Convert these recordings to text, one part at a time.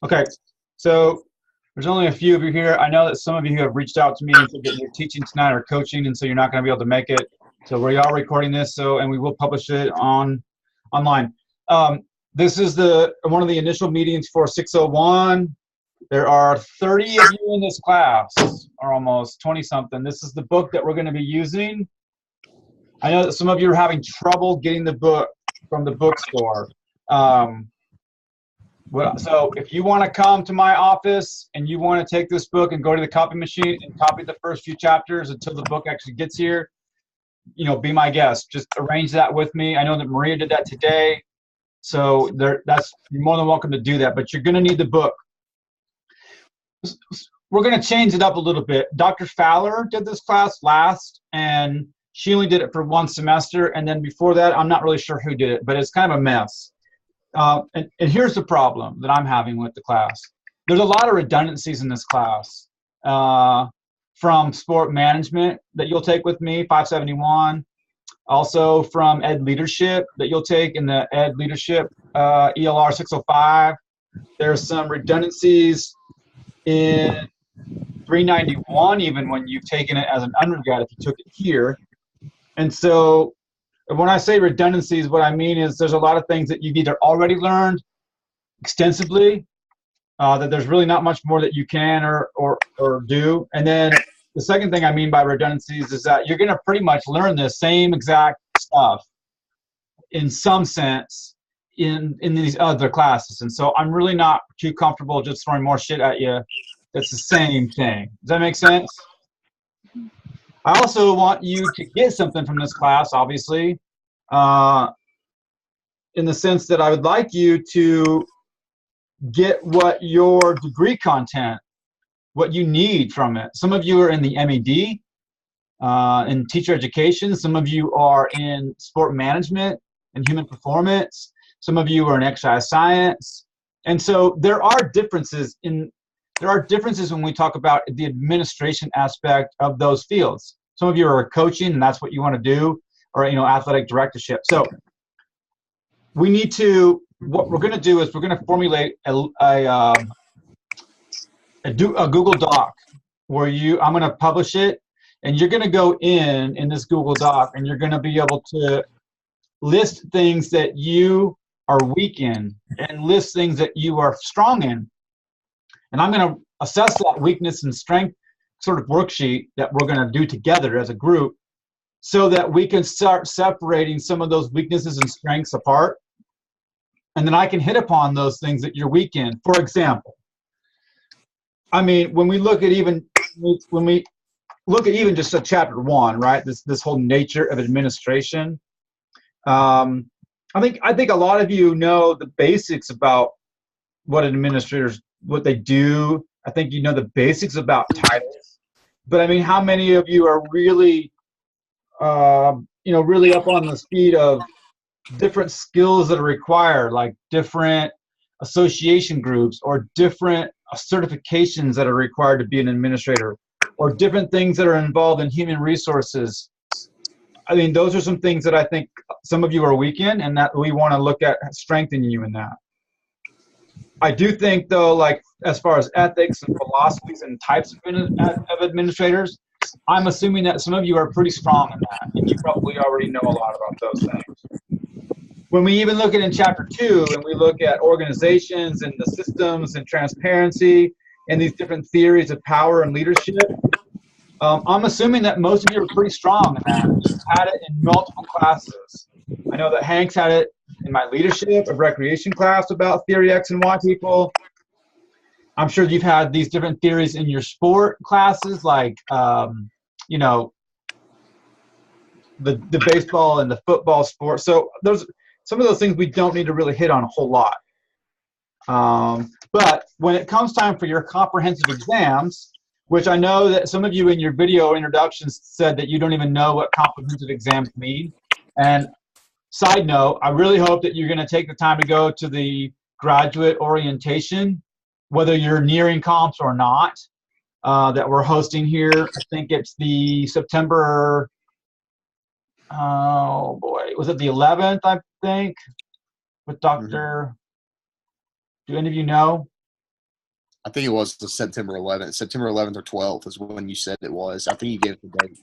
Okay, so there's only a few of you here. I know that some of you have reached out to me and said that you're teaching tonight or coaching, and so you're not going to be able to make it. So we are recording this, and we will publish it online. This is one of the initial meetings for 601. There are 30 of you in this class, or almost 20 something. This is the book that we're going to be using. I know that some of you are having trouble getting the book from the bookstore. So if you want to come to my office and you want to take this book and go to the copy machine and copy the first few chapters until the book actually gets here, be my guest. Just arrange that with me. I know that Maria did that today. So you're more than welcome to do that, but you're going to need the book. We're going to change it up a little bit. Dr. Fowler did this class last, and she only did it for one semester. And then before that, I'm not really sure who did it, but it's kind of a mess. And here's the problem that I'm having with the class. There's a lot of redundancies in this class from sport management that you'll take with me, 571. Also from ed leadership that you'll take in the ed leadership ELR 605. There's some redundancies in 391 even when you've taken it as an undergrad if you took it here. And so when I say redundancies, what I mean is there's a lot of things that you've either already learned extensively, that there's really not much more that you can or do. And then the second thing I mean by redundancies is that you're going to pretty much learn the same exact stuff in some sense in these other classes. And so I'm really not too comfortable just throwing more shit at you that's the same thing. Does that make sense? I also want you to get something from this class, obviously, in the sense that I would like you to get what your degree content, what you need from it. Some of you are in the MED, in teacher education. Some of you are in sport management and human performance. Some of you are in exercise science. And so there are differences when we talk about the administration aspect of those fields. Some of you are coaching, and that's what you want to do, or athletic directorship. So what we're going to do is we're going to formulate a Google Doc where I'm going to publish it, and you're going to go in this Google Doc, and you're going to be able to list things that you are weak in and list things that you are strong in. And I'm going to assess that weakness and strength sort of worksheet that we're going to do together as a group so that we can start separating some of those weaknesses and strengths apart. And then I can hit upon those things that you're weak in. For example, I mean, when we look at even just a chapter 1, right? This whole nature of administration. I think a lot of you know the basics about what administrators, what they do. I think you know the basics about titles. But I mean, how many of you are really, really up on the speed of different skills that are required, like different association groups or different certifications that are required to be an administrator, or different things that are involved in human resources? I mean, those are some things that I think some of you are weak in, and that we want to look at strengthening you in that. I do think, though, like as far as ethics and philosophies and types of administrators, I'm assuming that some of you are pretty strong in that, and you probably already know a lot about those things. When we even look at in chapter 2, and we look at organizations and the systems and transparency and these different theories of power and leadership, I'm assuming that most of you are pretty strong in that. You've had it in multiple classes. I know that Hank's had it in my leadership of recreation class about theory X and Y people. I'm sure you've had these different theories in your sport classes, like, the baseball and the football sport. So there's some of those things we don't need to really hit on a whole lot. But when it comes time for your comprehensive exams, which I know that some of you in your video introductions said that you don't even know what comprehensive exams mean. And side note, I really hope that you're going to take the time to go to the graduate orientation, whether you're nearing comps or not, that we're hosting here. I think it's the September, was it the 11th, I think, with Dr. Do any of you know? I think it was the September 11th. September 11th or 12th is when you said it was. I think you gave the date.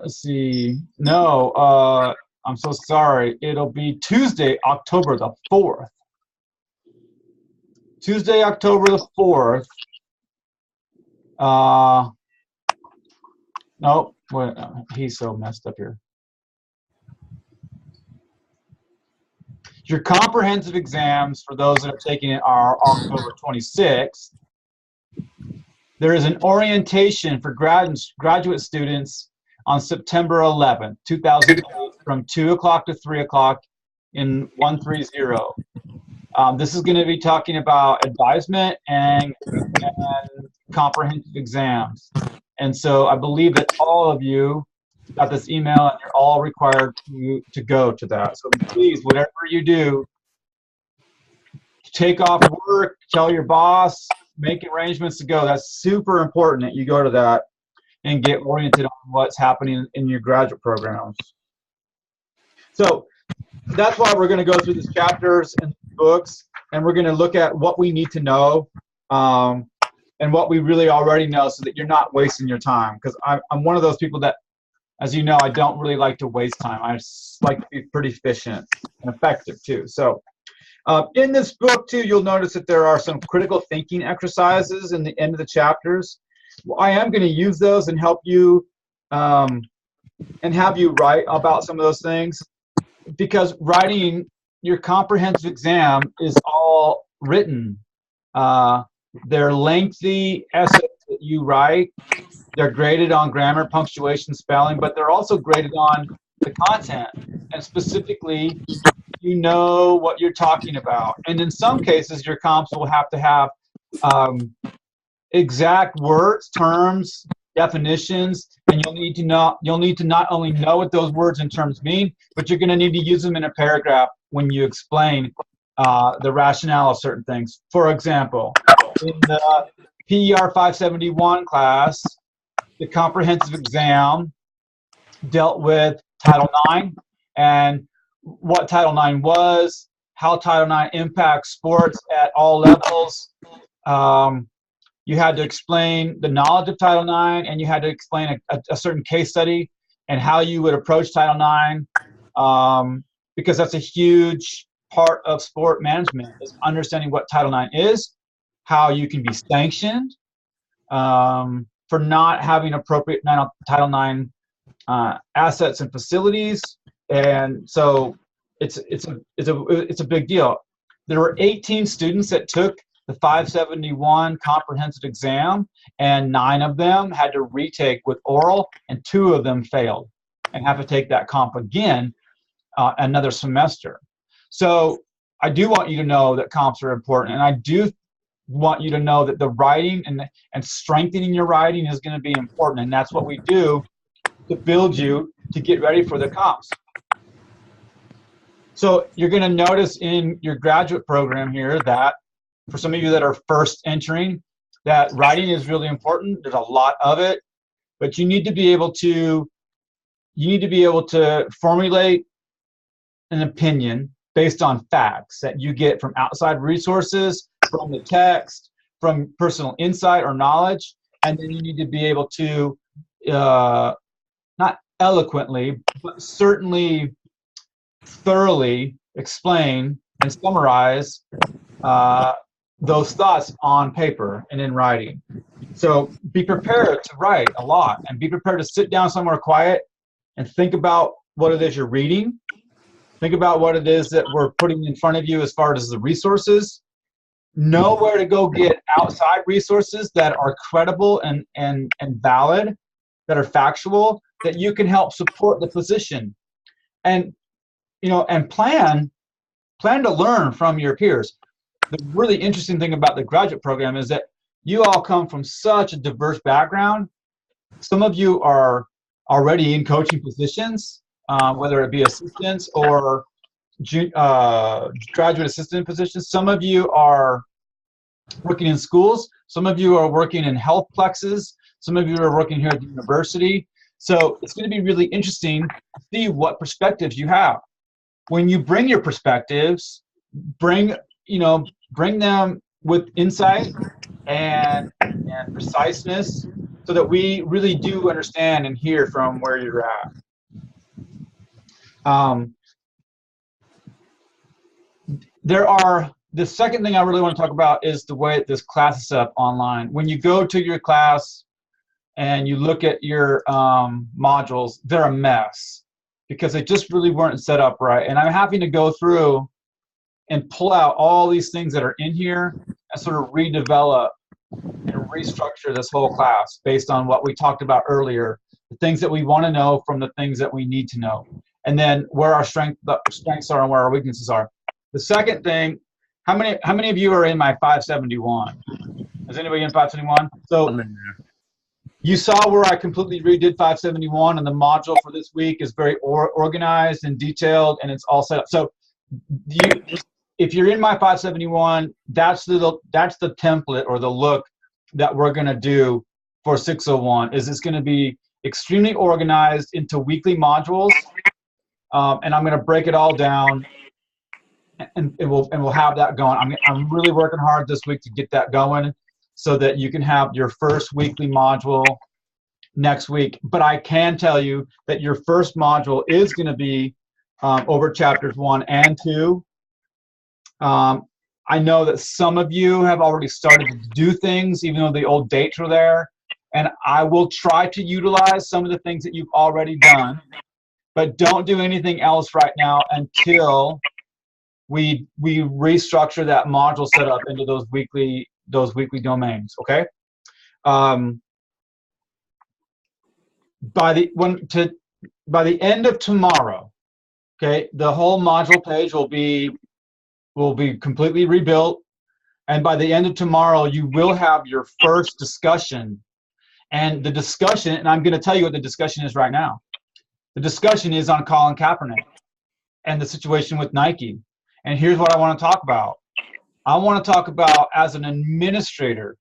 Let's see. No, I'm so sorry. It'll be Tuesday, October the 4th. Tuesday, October the 4th. Nope. Wait, he's so messed up here. Your comprehensive exams, for those that are taking it, are October 26th. There is an orientation for graduate students on September 11th, 2008, from 2 o'clock to 3 o'clock in 130. This is going to be talking about advisement and comprehensive exams. And so I believe that all of you got this email and you're all required to go to that. So please, whatever you do, take off work, tell your boss, make arrangements to go. That's super important that you go to that and get oriented on what's happening in your graduate programs. So that's why we're going to go through these chapters and books, and we're going to look at what we need to know and what we really already know, so that you're not wasting your time. Because I'm one of those people that, as you know, I don't really like to waste time. I just like to be pretty efficient and effective too. So in this book too, you'll notice that there are some critical thinking exercises in the end of the chapters. Well, I am going to use those and help you and have you write about some of those things, because writing your comprehensive exam is all written. They're lengthy essays that you write. They're graded on grammar, punctuation, spelling, but they're also graded on the content. And specifically, you know what you're talking about. And in some cases, your comps will have to have exact words, terms, definitions, and you'll need to not only know what those words and terms mean, but you're going to need to use them in a paragraph when you explain the rationale of certain things. For example, in the PER 571 class, the comprehensive exam dealt with Title IX and what Title IX was, how Title IX impacts sports at all levels. You had to explain the knowledge of Title IX, and you had to explain a certain case study and how you would approach Title IX, because that's a huge part of sport management, is understanding what Title IX is, how you can be sanctioned for not having appropriate Title IX assets and facilities. And so it's a big deal. There were 18 students that took the 571 comprehensive exam, and 9 of them had to retake with oral, and 2 of them failed and have to take that comp again another semester. So I do want you to know that comps are important, and I do want you to know that the writing and strengthening your writing is going to be important, and that's what we do to build you to get ready for the comps. So you're going to notice in your graduate program here that for some of you that are first entering, that writing is really important. There's a lot of it, but you need to be able to formulate an opinion based on facts that you get from outside resources, from the text, from personal insight or knowledge, and then you need to be able to not eloquently, but certainly thoroughly explain and summarize those thoughts on paper and in writing. So be prepared to write a lot, and be prepared to sit down somewhere quiet and think about what it is you're reading. Think about what it is that we're putting in front of you as far as the resources. Know where to go get outside resources that are credible and valid, that are factual, that you can help support the position. And and plan to learn from your peers. The really interesting thing about the graduate program is that you all come from such a diverse background. Some of you are already in coaching positions, whether it be assistants or graduate assistant positions. Some of you are working in schools. Some of you are working in health plexes. Some of you are working here at the university. So it's going to be really interesting to see what perspectives you have. When you bring your perspectives, bring them with insight and preciseness so that we really do understand and hear from where you're at. The second thing I really want to talk about is the way this class is set up online. When you go to your class and you look at your modules, they're a mess because they just really weren't set up right. And I'm having to go through and pull out all these things that are in here and sort of redevelop and restructure this whole class based on what we talked about earlier, the things that we want to know from the things that we need to know, and then where our strengths are and where our weaknesses are. The second thing, how many of you are in my 571? Is anybody in 571? So I'm in there. You saw where I completely redid 571, and the module for this week is very organized and detailed, and it's all set up. So if you're in my 571, that's the template or the look that we're going to do for 601. Is it's going to be extremely organized into weekly modules, and I'm going to break it all down, and we'll have that going. I'm really working hard this week to get that going so that you can have your first weekly module next week. But I can tell you that your first module is going to be over chapters 1 and 2. I know that some of you have already started to do things, even though the old dates are there. And I will try to utilize some of the things that you've already done, but don't do anything else right now until we restructure that module setup into those weekly domains. Okay. By the end of tomorrow, okay, the whole module page will be completely rebuilt, and by the end of tomorrow, you will have your first discussion. And the discussion, and I'm going to tell you what the discussion is right now. The discussion is on Colin Kaepernick and the situation with Nike. And here's what I want to talk about. I want to talk about as an administrator,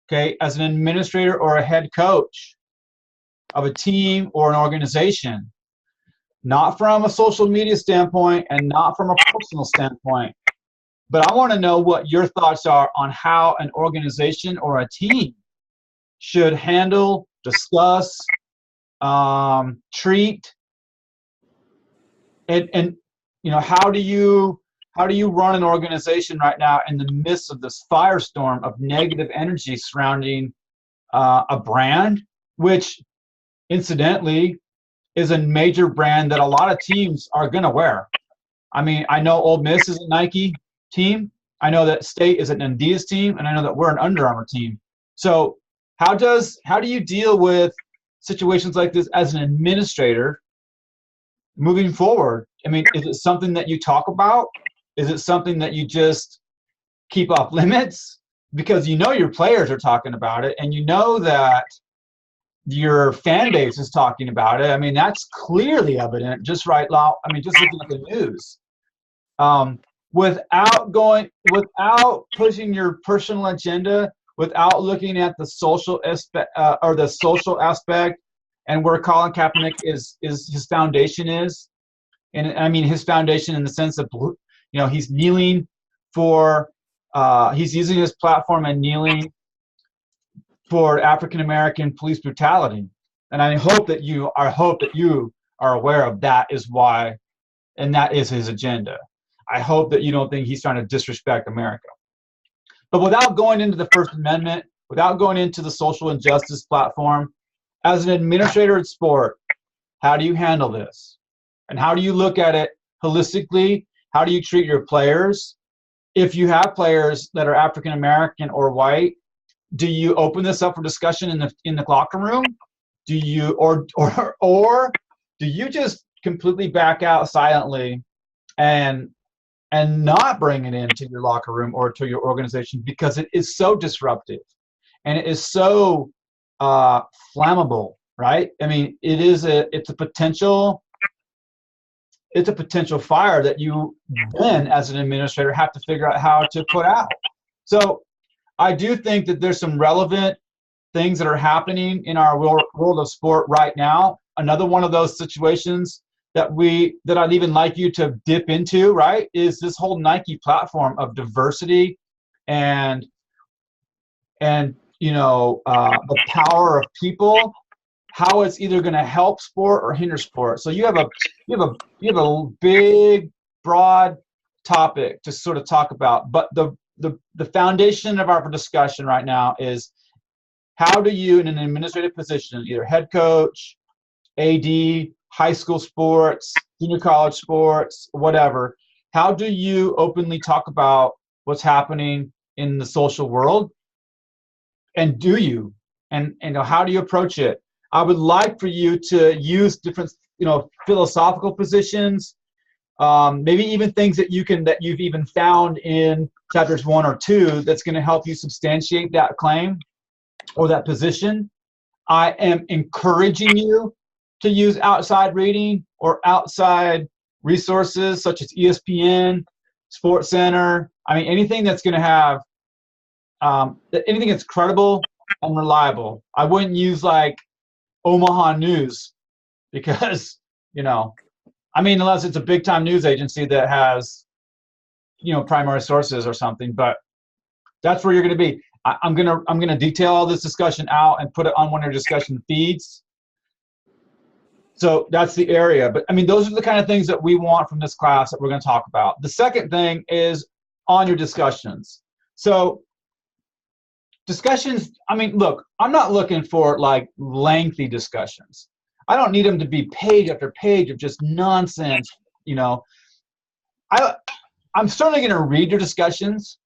okay, as an administrator or a head coach of a team or an organization, not from a social media standpoint and not from a personal standpoint, but I want to know what your thoughts are on how an organization or a team should handle, discuss, treat, and how do you run an organization right now in the midst of this firestorm of negative energy surrounding a brand, which incidentally is a major brand that a lot of teams are going to wear. I mean, I know Ole Miss is a Nike team. I know that State is an Adidas team, and I know that we're an Under Armour team. So how do you deal with situations like this as an administrator moving forward? I mean, is it something that you talk about? Is it something that you just keep off limits? Because you know your players are talking about it, and you know that your fan base is talking about it. I mean, that's clearly evident just right now. I mean, just looking at the news. Without pushing your personal agenda, without looking at the social aspect and where Colin Kaepernick is his foundation is, and I mean his foundation in the sense of he's kneeling for he's using his platform and kneeling for African American police brutality, and I hope that you are aware of that is why, and that is his agenda. I hope that you don't think he's trying to disrespect America. But without going into the First Amendment, without going into the social injustice platform, as an administrator in sport, how do you handle this? And how do you look at it holistically? How do you treat your players? If you have players that are African American or white, do you open this up for discussion in the locker room? Do you or do you just completely back out silently and not bring it into your locker room or to your organization because it is so disruptive and it is so flammable, right? I mean, it's a potential fire that you then, as an administrator, have to figure out how to put out. So I do think that there's some relevant things that are happening in our world of sport right now. Another one of those situations that I'd even like you to dip into, right, is this whole Nike platform of diversity and the power of people, how it's either going to help sport or hinder sport. So you have a big, broad topic to sort of talk about, but the foundation of our discussion right now is, how do you, in an administrative position, either head coach, AD, high school sports, junior college sports, whatever, how do you openly talk about what's happening in the social world? And do you? And how do you approach it? I would like for you to use different, philosophical positions, maybe even things that you've even found in chapters 1 or 2 that's going to help you substantiate that claim or that position. I am encouraging you to use outside reading or outside resources such as ESPN, Sports Center. I mean, anything that's going to have anything that's credible and reliable. I wouldn't use like Omaha News because, unless it's a big time news agency that has, primary sources or something, but that's where you're going to be. I'm going to detail all this discussion out and put it on one of your discussion feeds. So that's the area. But those are the kind of things that we want from this class that we're going to talk about. The second thing is on your discussions. So discussions, look, I'm not looking for like lengthy discussions. I don't need them to be page after page of just nonsense. I'm certainly going to read your discussions,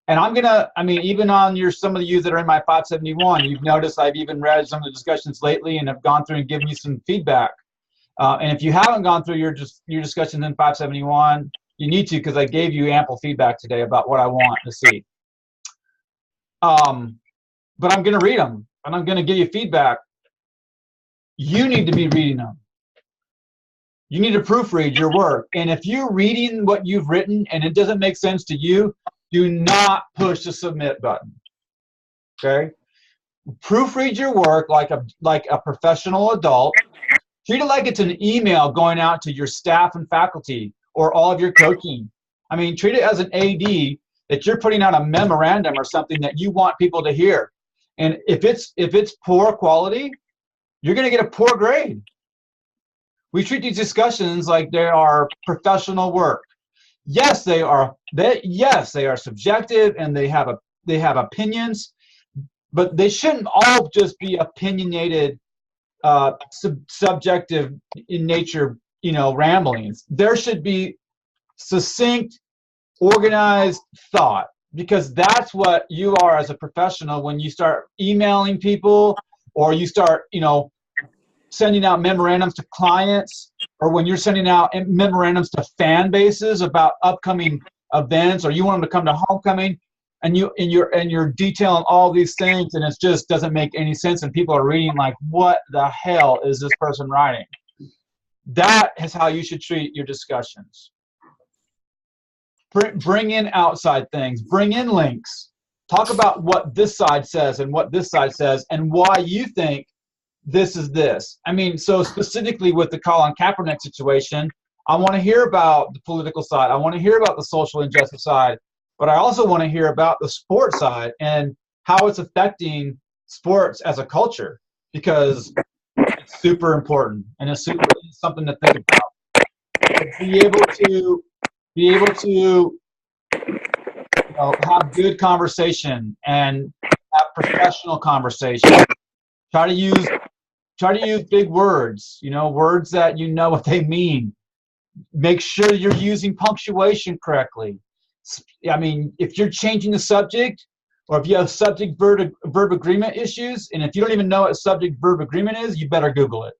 and I'm going to, even on some of you that are in my 571, you've noticed I've even read some of the discussions lately and have gone through and given you some feedback. And if you haven't gone through your discussions in 571, you need to, because I gave you ample feedback today about what I want to see. But I'm going to read them, and I'm going to give you feedback. You need to be reading them. You need to proofread your work. And if you're reading what you've written and it doesn't make sense to you, do not push the submit button. Okay? Proofread your work like a professional adult. Treat it like it's an email going out to your staff and faculty or all of your coaching. Treat it as an AD that you're putting out a memorandum or something that you want people to hear. And if it's poor quality, you're going to get a poor grade. We treat these discussions like they are professional work. Yes, they are. Yes, they are subjective and they have opinions, but they shouldn't all just be opinionated, subjective in nature, ramblings. There should be succinct, organized thought, because that's what you are as a professional when you start emailing people or you start, sending out memorandums to clients, or when you're sending out memorandums to fan bases about upcoming events, or you want them to come to homecoming, and you're detailing all these things, and it just doesn't make any sense, and people are reading like, what the hell is this person writing? That is how you should treat your discussions. Bring in outside things. Bring in links. Talk about what this side says and what this side says and why you think this is this. So specifically with the Colin Kaepernick situation, I want to hear about the political side. I want to hear about the social injustice side, but I also want to hear about the sports side and how it's affecting sports as a culture, because it's super important and it's something to think about. Be able to have good conversation and have professional conversation. Try to use big words, words that you know what they mean. Make sure you're using punctuation correctly. If you're changing the subject, or if you have subject-verb agreement issues, and if you don't even know what subject-verb agreement is, you better Google it.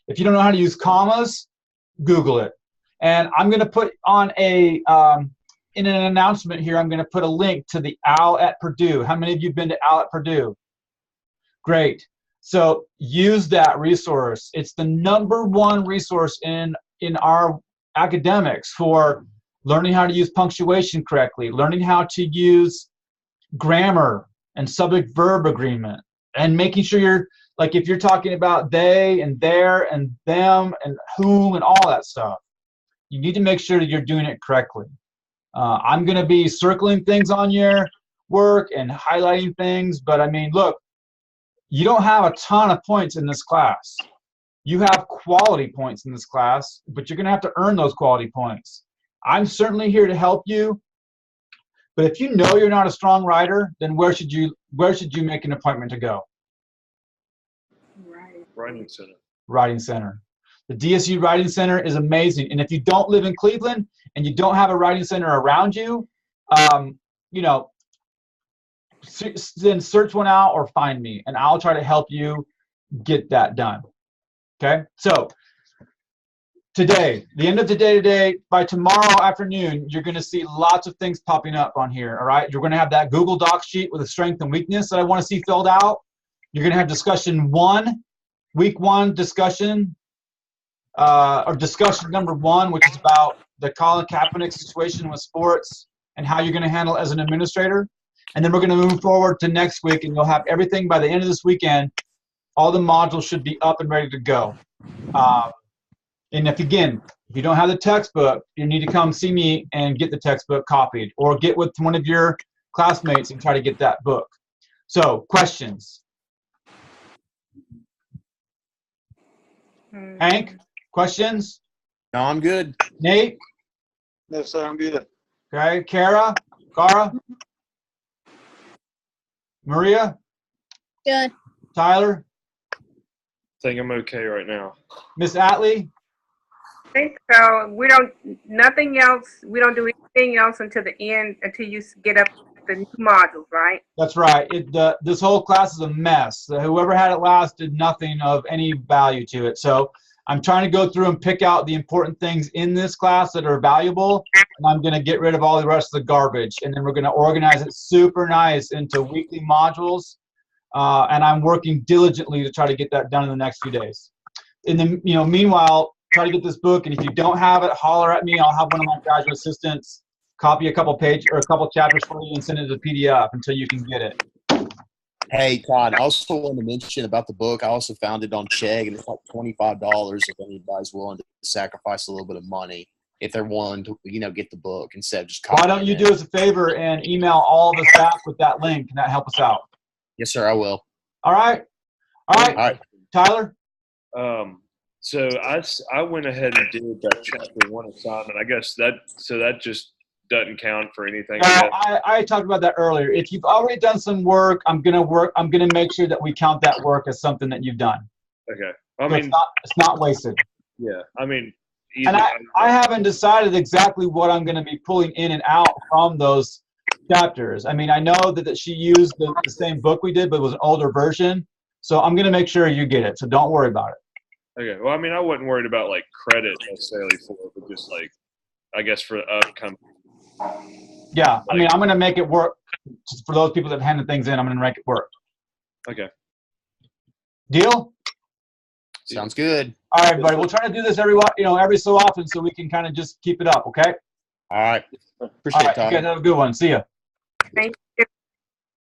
If you don't know how to use commas, Google it. And I'm going to put on in an announcement here, I'm going to put a link to the OWL at Purdue. How many of you have been to OWL at Purdue? Great. So use that resource. It's the #1 resource in our academics for learning how to use punctuation correctly, learning how to use grammar and subject-verb agreement, and making sure you're, like, if you're talking about they and their and them and whom and all that stuff, you need to make sure that you're doing it correctly. I'm going to be circling things on your work and highlighting things. But I mean, look, you don't have a ton of points in this class. You have quality points in this class, but you're going to have to earn those quality points. I'm certainly here to help you. But if you know you're not a strong writer, then where should you make an appointment to go? Writing Center. Writing Center. The DSU Writing Center is amazing. And if you don't live in Cleveland and you don't have a writing center around you, you know, then search one out or find me, and I'll try to help you get that done. Okay? So today, the end of the day today, by tomorrow afternoon, you're going to see lots of things popping up on here, all right? You're going to have that Google Docs sheet with a strength and weakness that I want to see filled out. You're going to have discussion 1, week 1 discussion, or discussion number 1, which is about the Colin Kaepernick situation with sports and how you're going to handle it as an administrator. And then we're going to move forward to next week, and you'll have everything by the end of this weekend. All the modules should be up and ready to go. And if you don't have the textbook, you need to come see me and get the textbook copied, or get with one of your classmates and try to get that book. So, questions? Hank, questions? No, I'm good. Nate? No, sir, I'm good. Okay. Cara? Maria? Good. Tyler? I think I'm okay right now. Miss Atlee? I think so. We don't do anything else until the end, until you get up the new modules, right? That's right. This whole class is a mess. Whoever had it last did nothing of any value to it. So I'm trying to go through and pick out the important things in this class that are valuable, and I'm going to get rid of all the rest of the garbage. And then we're going to organize it super nice into weekly modules. And I'm working diligently to try to get that done in the next few days. And then, meanwhile, try to get this book. And if you don't have it, holler at me. I'll have one of my graduate assistants copy a couple chapters for you and send it as a PDF until you can get it. Hey, Todd, I also wanted to mention about the book. I also found it on Chegg, and it's like $25 if anybody's willing to sacrifice a little bit of money if they're willing to, get the book instead of just Why don't you do us a favor and email all of us back with that link? Can that help us out? Yes, sir, I will. All right. Tyler? So I went ahead and did that chapter 1 assignment. I guess that just doesn't count for anything. I talked about that earlier. If you've already done some work, I'm gonna make sure that we count that work as something that you've done. Okay. It's not wasted. Yeah. I mean, and I haven't decided exactly what I'm gonna be pulling in and out from those chapters. I mean, I know that she used the same book we did, but it was an older version. So I'm gonna make sure you get it. So don't worry about it. Okay. Well, I mean, I wasn't worried about like credit necessarily for it, but just like, I guess for the upcoming. Yeah, I mean, I'm going to make it work. Just for those people that handed things in, I'm going to make it work. Okay. Deal? Sounds good. All right, everybody. We'll try to do this every so often so we can kind of just keep it up, okay? All right. Appreciate it, Todd. You guys have a good one. See ya. Thank